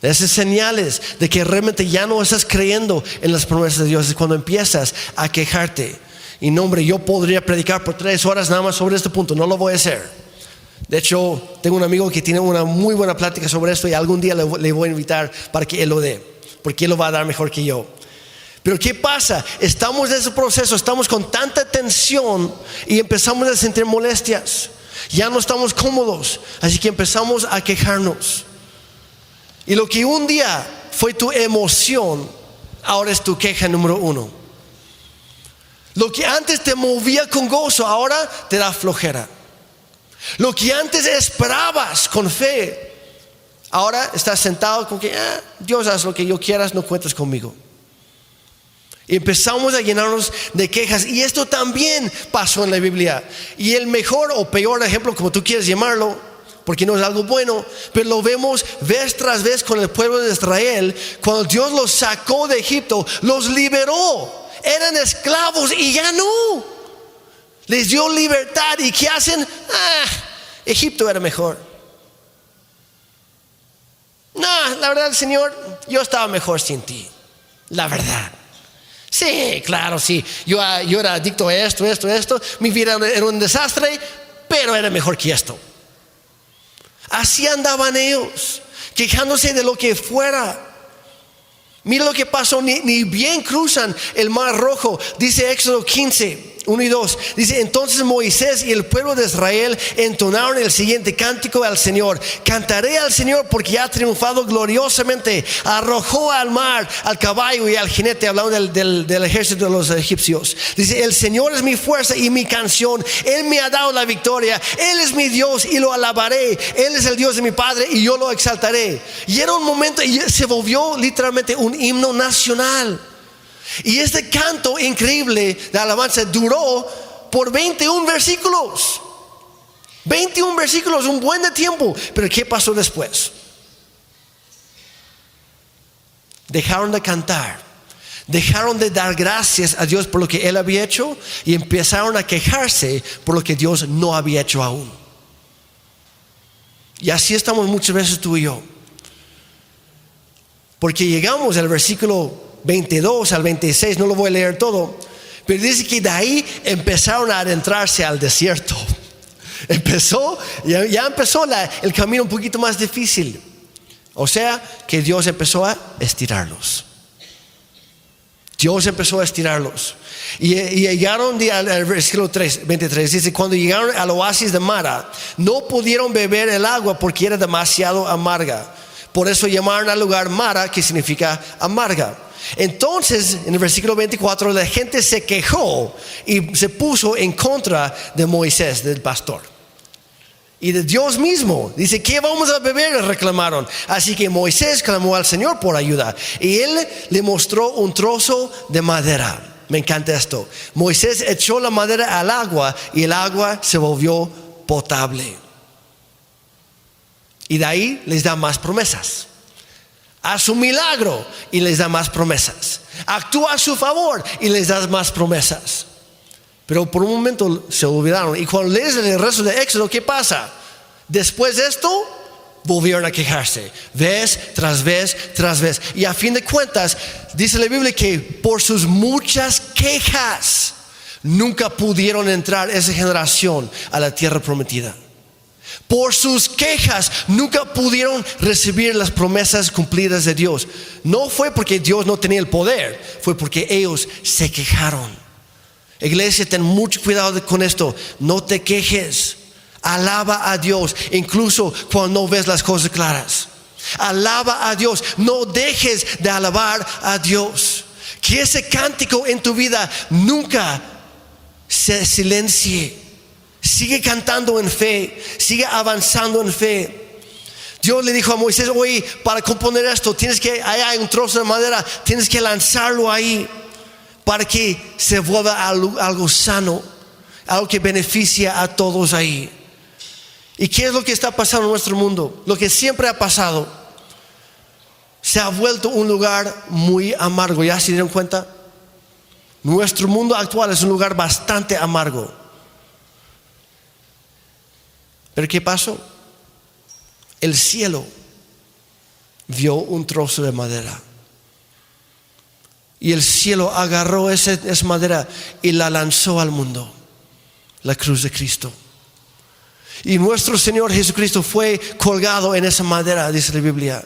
Esas señales de que realmente ya no estás creyendo en las promesas de Dios es cuando empiezas a quejarte. Y no, hombre, yo podría predicar por 3 horas nada más sobre este punto, no lo voy a hacer. De hecho, tengo un amigo que tiene una muy buena plática sobre esto y algún día le voy a invitar para que él lo dé, porque él lo va a dar mejor que yo. Pero ¿qué pasa? Estamos en ese proceso, estamos con tanta tensión y empezamos a sentir molestias. Ya no estamos cómodos, así que empezamos a quejarnos. Y lo que un día fue tu emoción, ahora es tu queja número 1. Lo que antes te movía con gozo, ahora te da flojera. Lo que antes esperabas con fe, ahora estás sentado con que Dios, haz lo que yo quieras, no cuentes conmigo. Y empezamos a llenarnos de quejas. Y esto también pasó en la Biblia. Y el mejor o peor ejemplo, como tú quieras llamarlo, porque no es algo bueno, pero lo vemos vez tras vez con el pueblo de Israel. Cuando Dios los sacó de Egipto, los liberó. Eran esclavos y ya no. Les dio libertad. ¿Y qué hacen? Egipto era mejor. No, la verdad, Señor, yo estaba mejor sin ti. La verdad. Sí, claro, sí. Yo era adicto a esto. Mi vida era un desastre, pero era mejor que esto. Así andaban ellos, quejándose de lo que fuera. Mira lo que pasó, ni bien cruzan el mar rojo. Dice Éxodo 15, 1 y 2. Dice, entonces Moisés y el pueblo de Israel entonaron el siguiente cántico al Señor. Cantaré al Señor porque ha triunfado gloriosamente. Arrojó al mar al caballo y al jinete, hablando del ejército de los egipcios. Dice, el Señor es mi fuerza y mi canción. Él me ha dado la victoria. Él es mi Dios y lo alabaré. Él es el Dios de mi Padre y yo lo exaltaré. Y era un momento, y se volvió literalmente un himno nacional. Y este canto increíble de alabanza duró por 21 versículos. 21 versículos, un buen de tiempo. Pero ¿qué pasó después? Dejaron de cantar, dejaron de dar gracias a Dios por lo que Él había hecho y empezaron a quejarse por lo que Dios no había hecho aún. Y así estamos muchas veces tú y yo. Porque llegamos al versículo 22 al 26, no lo voy a leer todo, pero dice que de ahí empezaron a adentrarse al desierto. Ya empezó el camino un poquito más difícil. O sea, que Dios empezó a estirarlos. Dios empezó a estirarlos. Y llegaron al versículo 23. Dice, cuando llegaron al oasis de Mara, no pudieron beber el agua porque era demasiado amarga. Por eso llamaron al lugar Mara, que significa amarga. Entonces, en el versículo 24, la gente se quejó y se puso en contra de Moisés, del pastor. Y de Dios mismo. Dice, ¿qué vamos a beber? Reclamaron. Así que Moisés clamó al Señor por ayuda. Y él le mostró un trozo de madera. Me encanta esto. Moisés echó la madera al agua y el agua se volvió potable. Y de ahí les da más promesas. Haz un milagro y les da más promesas. Actúa a su favor y les da más promesas. Pero por un momento se olvidaron. Y cuando lees el resto de Éxodo, ¿qué pasa? Después de esto, volvieron a quejarse. Vez tras vez tras vez. Y a fin de cuentas, dice la Biblia que por sus muchas quejas, nunca pudieron entrar esa generación a la tierra prometida. Por sus quejas, nunca pudieron recibir las promesas cumplidas de Dios. No fue porque Dios no tenía el poder, fue porque ellos se quejaron. Iglesia, ten mucho cuidado con esto. No te quejes. Alaba a Dios, incluso cuando no ves las cosas claras. Alaba a Dios. No dejes de alabar a Dios. Que ese cántico en tu vida nunca se silencie. Sigue cantando en fe. Sigue avanzando en fe. Dios le dijo a Moisés, oye, para componer esto, ahí hay un trozo de madera, tienes que lanzarlo ahí, para que se vuelva algo sano, algo que beneficia a todos ahí. ¿Y qué es lo que está pasando en nuestro mundo? Lo que siempre ha pasado. Se ha vuelto un lugar muy amargo. ¿Ya se dieron cuenta? Nuestro mundo actual es un lugar bastante amargo. ¿Pero qué pasó? El cielo vio un trozo de madera. Y el cielo agarró esa madera y la lanzó al mundo. La cruz de Cristo. Y nuestro Señor Jesucristo fue colgado en esa madera, dice la Biblia.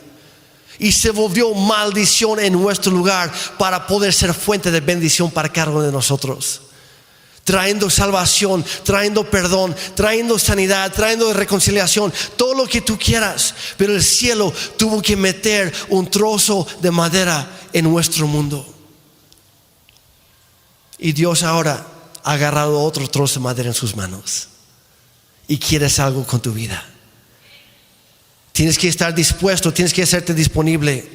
Y se volvió maldición en nuestro lugar para poder ser fuente de bendición para cada uno de nosotros. Trayendo salvación, trayendo perdón, trayendo sanidad, trayendo reconciliación, todo lo que tú quieras. Pero el cielo tuvo que meter un trozo de madera en nuestro mundo. Y Dios ahora ha agarrado otro trozo de madera en sus manos y quiere hacer algo con tu vida. Tienes que estar dispuesto, tienes que hacerte disponible,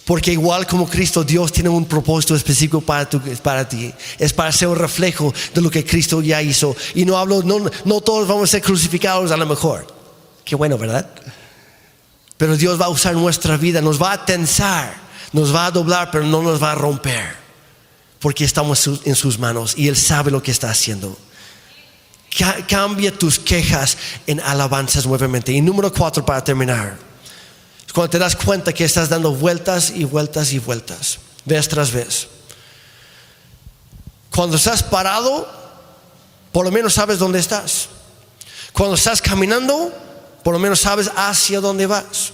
porque igual como Cristo, Dios tiene un propósito específico para ti. Es para ser un reflejo de lo que Cristo ya hizo. Y no todos vamos a ser crucificados a lo mejor. Qué bueno, ¿verdad? Pero Dios va a usar nuestra vida, nos va a tensar, nos va a doblar, pero no nos va a romper. Porque estamos en sus manos y Él sabe lo que está haciendo. Cambia tus quejas en alabanzas nuevamente. Y número 4, para terminar, cuando te das cuenta que estás dando vueltas y vueltas y vueltas, vez tras vez. Cuando estás parado, por lo menos sabes dónde estás. Cuando estás caminando, por lo menos sabes hacia dónde vas.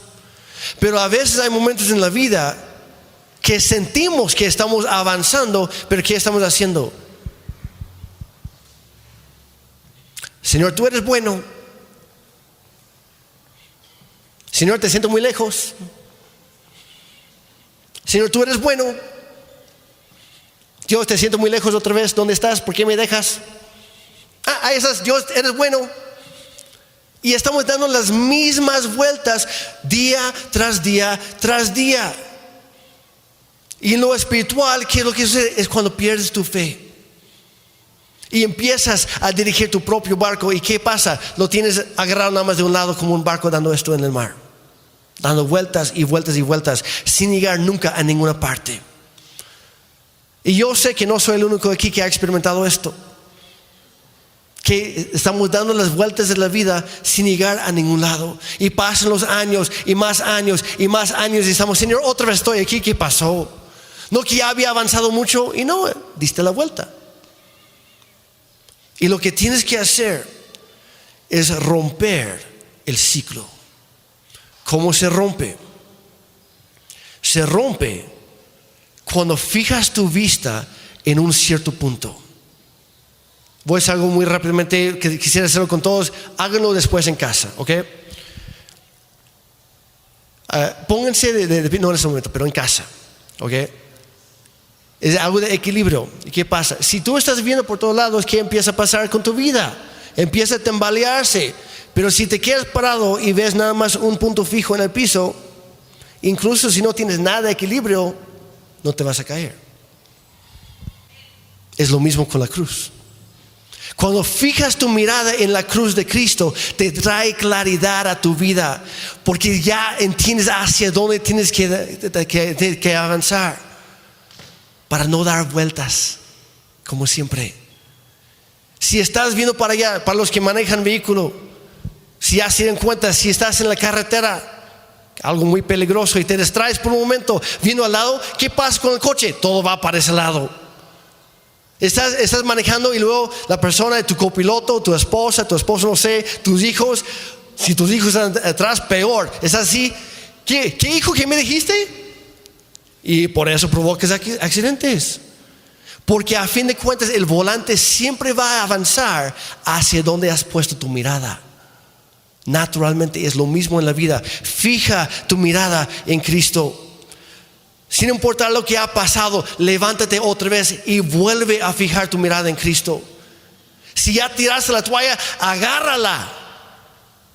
Pero a veces hay momentos en la vida que sentimos que estamos avanzando, pero ¿qué estamos haciendo? Señor, tú eres bueno. Señor, te siento muy lejos. Señor, tú eres bueno. Dios, te siento muy lejos otra vez. ¿Dónde estás? ¿Por qué me dejas? Ahí estás. Dios, eres bueno. Y estamos dando las mismas vueltas día tras día tras día. Y en lo espiritual, ¿qué es lo que sucede? Es cuando pierdes tu fe y empiezas a dirigir tu propio barco. ¿Y qué pasa? Lo tienes agarrado nada más de un lado, como un barco dando esto en el mar, dando vueltas y vueltas y vueltas, sin llegar nunca a ninguna parte. Y yo sé que no soy el único aquí que ha experimentado esto, que estamos dando las vueltas de la vida sin llegar a ningún lado. Y pasan los años y más años y más años, y estamos, Señor, otra vez estoy aquí. ¿Qué pasó? No, que ya había avanzado mucho y no, diste la vuelta. Y lo que tienes que hacer es romper el ciclo. ¿Cómo se rompe? Se rompe cuando fijas tu vista en un cierto punto. Voy a hacer algo muy rápidamente que quisiera hacerlo con todos. Háganlo después en casa, ¿ok? Pónganse no en ese momento, pero en casa, ¿ok? Es algo de equilibrio. ¿Y qué pasa? Si tú estás viendo por todos lados, ¿qué empieza a pasar con tu vida? Empieza a tambalearse. Pero si te quedas parado y ves nada más un punto fijo en el piso, incluso si no tienes nada de equilibrio, no te vas a caer. Es lo mismo con la cruz. Cuando fijas tu mirada en la cruz de Cristo, te trae claridad a tu vida, porque ya entiendes hacia dónde tienes que avanzar, para no dar vueltas, como siempre. Si estás viendo para allá, para los que manejan vehículo, si ya se dan cuenta, si estás en la carretera, algo muy peligroso, y te distraes por un momento viendo al lado, ¿qué pasa con el coche? Todo va para ese lado. Estás manejando y luego la persona de tu copiloto, tu esposa, no sé, tus hijos, si tus hijos están atrás, peor. Es así, ¿qué hijo que me dijiste? Y por eso provocas accidentes. Porque a fin de cuentas el volante siempre va a avanzar hacia donde has puesto tu mirada. Naturalmente es lo mismo en la vida. Fija tu mirada en Cristo. Sin importar lo que ha pasado, levántate otra vez y vuelve a fijar tu mirada en Cristo. Si ya tiraste la toalla, agárrala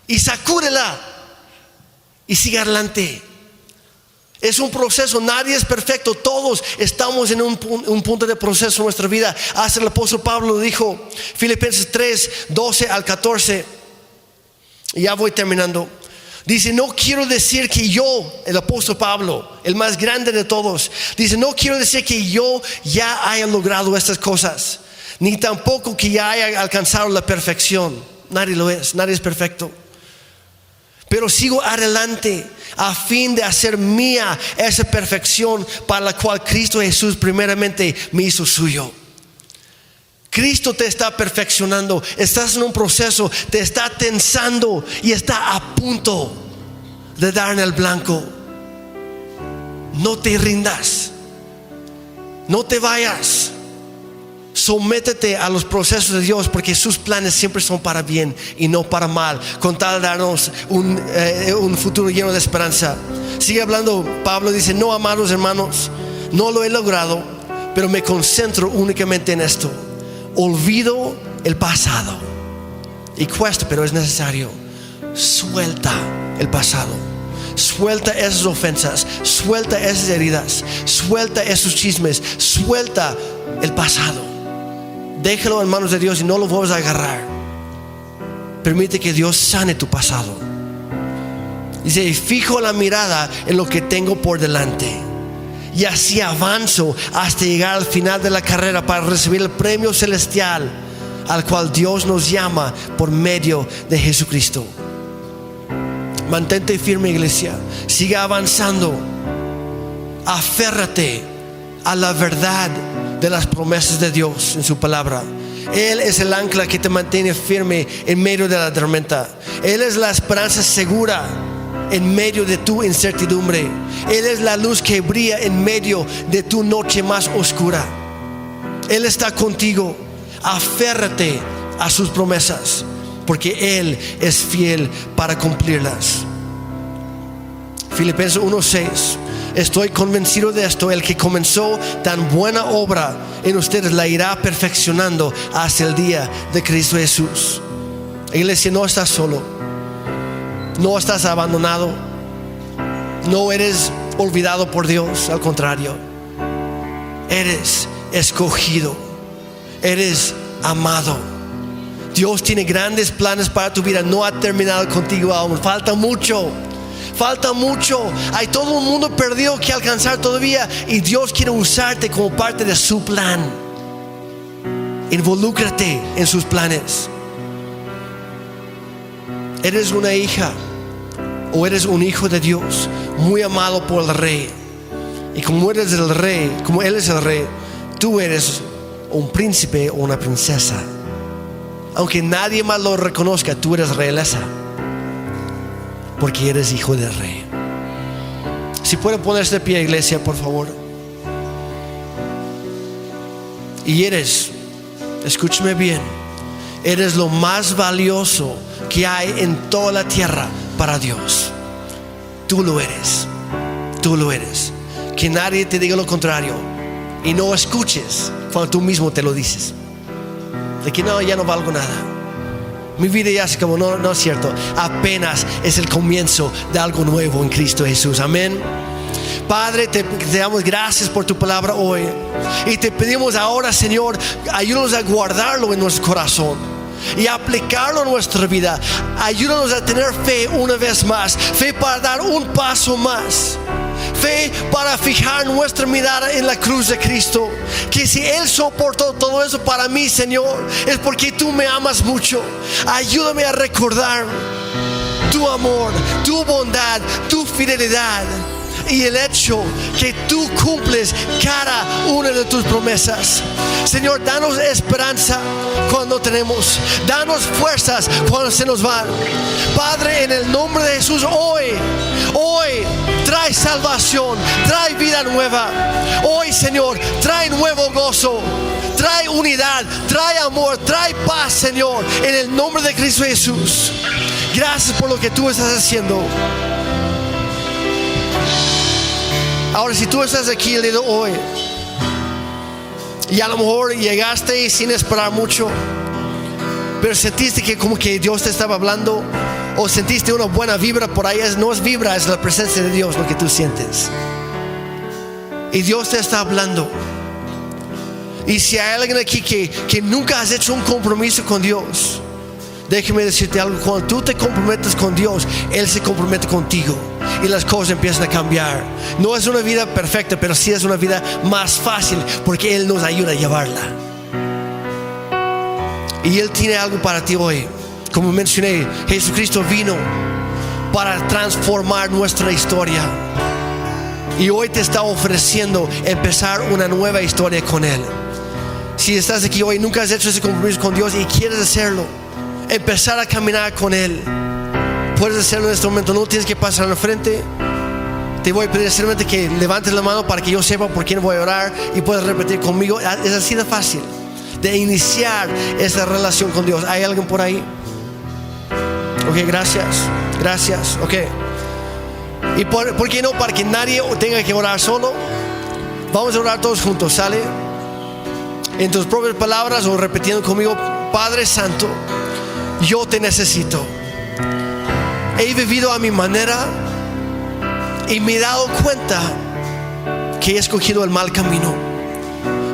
y sacúdela y sigue adelante. Es un proceso, nadie es perfecto, todos estamos en un punto de proceso en nuestra vida. Hasta el apóstol Pablo dijo, Filipenses 3, 12 al 14, y ya voy terminando. Dice, no quiero decir que yo, el apóstol Pablo, el más grande de todos, dice, no quiero decir que yo ya haya logrado estas cosas, ni tampoco que ya haya alcanzado la perfección. Nadie lo es, nadie es perfecto. Pero sigo adelante a fin de hacer mía esa perfección para la cual Cristo Jesús primeramente me hizo suyo. Cristo te está perfeccionando, estás en un proceso, te está tensando y está a punto de dar en el blanco. No te rindas, no te vayas, sométete a los procesos de Dios, porque sus planes siempre son para bien y no para mal, con tal de darnos un futuro lleno de esperanza. Sigue hablando Pablo, dice, no, amados hermanos, no lo he logrado, pero me concentro únicamente en esto. Olvido el pasado, y cuesta, pero es necesario. Suelta el pasado, suelta esas ofensas, suelta esas heridas, suelta esos chismes, suelta el pasado. Déjalo en manos de Dios y no lo vuelvas a agarrar. Permite que Dios sane tu pasado. Dice, fijo la mirada en lo que tengo por delante, y así avanzo hasta llegar al final de la carrera para recibir el premio celestial al cual Dios nos llama por medio de Jesucristo. Mantente firme, iglesia. Sigue avanzando. Aférrate a la verdad de las promesas de Dios en su palabra. Él es el ancla que te mantiene firme en medio de la tormenta. Él es la esperanza segura en medio de tu incertidumbre. Él es la luz que brilla en medio de tu noche más oscura. Él está contigo. Aférrate a sus promesas, porque Él es fiel para cumplirlas. Filipenses 1:6. Estoy convencido de esto: el que comenzó tan buena obra en ustedes la irá perfeccionando hasta el día de Cristo Jesús. Iglesia, no estás solo, no estás abandonado, no eres olvidado por Dios. Al contrario, eres escogido, eres amado. Dios tiene grandes planes para tu vida. No ha terminado contigo aún, falta mucho. Falta mucho. Hay todo un mundo perdido que alcanzar todavía, y Dios quiere usarte como parte de su plan. Involúcrate en sus planes. Eres una hija o eres un hijo de Dios, muy amado por el Rey. Y como eres el Rey, como Él es el Rey, tú eres un príncipe o una princesa. Aunque nadie más lo reconozca, tú eres realeza, porque eres hijo del rey. Si pueden ponerse de pie, iglesia, por favor. Y escúchame bien, eres lo más valioso que hay en toda la tierra para Dios. Tú lo eres. Tú lo eres. Que nadie te diga lo contrario. Y no escuches cuando tú mismo te lo dices, de que no, ya no valgo nada. Mi vida ya es como, no es cierto. Apenas es el comienzo de algo nuevo en Cristo Jesús. Amén. Padre, te damos gracias por tu palabra hoy. Y te pedimos ahora, Señor, ayúdanos a guardarlo en nuestro corazón y aplicarlo a nuestra vida. Ayúdanos a tener fe una vez más. Fe para dar un paso más. Fe para fijar nuestra mirada en la cruz de Cristo. Que si Él soportó todo eso para mí, Señor, es porque tú me amas mucho. Ayúdame a recordar tu amor, tu bondad, tu fidelidad y el hecho que tú cumples cada una de tus promesas. Señor, danos esperanza cuando tenemos, danos fuerzas cuando se nos van. Padre, en el nombre de Jesús, hoy trae salvación, trae vida nueva. Hoy, Señor, trae nuevo gozo, trae unidad, trae amor, trae paz, Señor, en el nombre de Cristo Jesús. Gracias por lo que tú estás haciendo. Ahora, si tú estás aquí el día de hoy y a lo mejor llegaste sin esperar mucho, pero sentiste que como que Dios te estaba hablando, o sentiste una buena vibra por ahí, no es vibra, es la presencia de Dios lo que tú sientes. Y Dios te está hablando. Y si hay alguien aquí que nunca has hecho un compromiso con Dios, déjeme decirte algo. Cuando tú te comprometes con Dios, Él se compromete contigo y las cosas empiezan a cambiar. No es una vida perfecta, pero sí es una vida más fácil, porque Él nos ayuda a llevarla. Y Él tiene algo para ti hoy. Como mencioné, Jesucristo vino para transformar nuestra historia, y hoy te está ofreciendo empezar una nueva historia con Él. Si estás aquí hoy, nunca has hecho ese compromiso con Dios y quieres hacerlo, empezar a caminar con Él, puedes hacerlo en este momento. No tienes que pasar al frente. Te voy a pedir simplemente que levantes la mano para que yo sepa por quién voy a orar, y puedes repetir conmigo. Es así de fácil de iniciar esta relación con Dios. ¿Hay alguien por ahí? Ok, gracias. Ok. ¿Y por qué no? Para que nadie tenga que orar solo, vamos a orar todos juntos, ¿sale? En tus propias palabras o repitiendo conmigo: Padre Santo, yo te necesito. He vivido a mi manera y me he dado cuenta que he escogido el mal camino.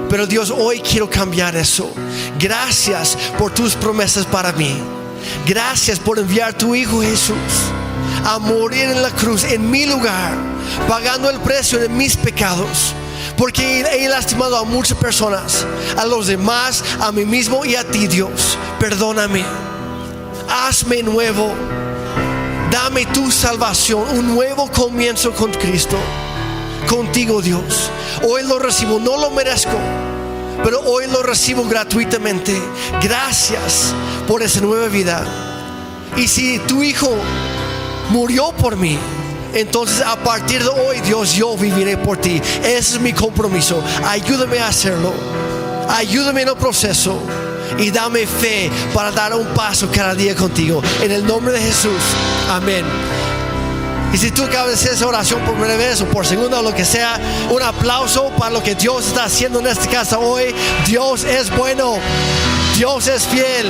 Pero Dios, hoy quiero cambiar eso. Gracias por tus promesas para mí. Gracias por enviar a tu Hijo Jesús a morir en la cruz en mi lugar, pagando el precio de mis pecados, porque he lastimado a muchas personas, a los demás, a mí mismo y a ti. Dios, perdóname, hazme nuevo, dame tu salvación, un nuevo comienzo con Cristo, contigo, Dios. Hoy lo recibo, no lo merezco, pero hoy lo recibo gratuitamente. Gracias por esa nueva vida. Y si tu Hijo murió por mí, entonces a partir de hoy, Dios, yo viviré por ti. Ese es mi compromiso. Ayúdame a hacerlo, ayúdame en el proceso, y dame fe para dar un paso cada día contigo, en el nombre de Jesús, amén. Y si tú acabas de hacer esa oración por primera vez o por segunda o lo que sea, un aplauso para lo que Dios está haciendo en esta casa hoy. Dios es bueno, Dios es fiel.